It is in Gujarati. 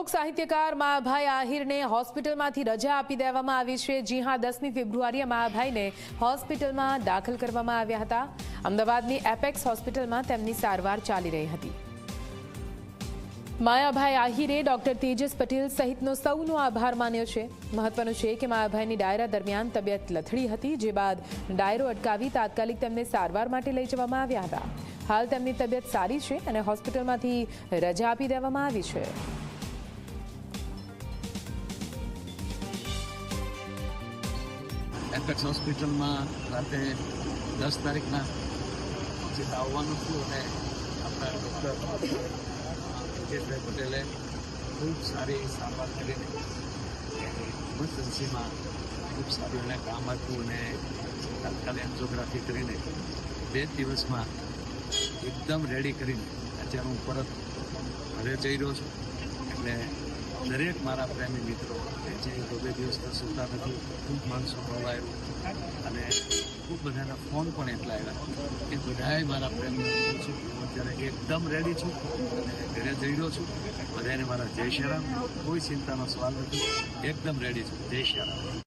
લોક સાહિત્યકાર માયાભાઈ આહિરને હોસ્પિટલમાંથી રજા આપી દેવામાં આવી છે। જી હા, 10મી ફેબ્રુઆરીએ માયાભાઈને હોસ્પિટલમાં દાખલ કરવામાં આવ્યા હતા। અમદાવાદની એપેક્સ હોસ્પિટલમાં તેમની સારવાર ચાલી રહી હતી। માયાભાઈ આહિરે ડોક્ટર તેજસ પટેલ સહિતનો સૌનો આભાર માન્યો છે। મહત્વનું છે કે માયાભાઈની ડાયરા દરમિયાન તબિયત લથડી હતી, જે બાદ ડાયરો અટકાવી તાત્કાલિક તેમને સારવાર માટે લઈ જવામાં આવ્યા હતા। હાલ તેમની તબિયત સારી છે અને હોસ્પિટલમાંથી રજા આપી દેવામાં આવી છે। એપેક્સ હોસ્પિટલમાં રાતે 10 તારીખના આવવાનું છું અને આપણા ડૉક્ટર તેજસભાઈ પટેલે ખૂબ સારી સારવાર કરીને ઇમરજન્સીમાં ખૂબ સારું એને કામ આપ્યું અને તાત્કાલિક એન્જિયોગ્રાફી કરીને 2 દિવસમાં એકદમ રેડી કરીને અત્યારે હું પરત ઘરે જઈ રહ્યો છું। એટલે દરેક મારા પ્રેમી મિત્રો કે જે 2 દિવસથી સૂતા નથી, ખૂબ માણસો મળવાયું અને ખૂબ બધાના ફોન પણ એટલા આવ્યા કે બધાએ મારા પ્રેમી મિત્રો છું। હું અત્યારે એકદમ રેડી છું અને ઘરે જઈ રહ્યો છું। બધાને મારા જય શ્રી રામ, કોઈ ચિંતાનો સવાલ નથી, એકદમ રેડી છું। જય શ્રી રામ।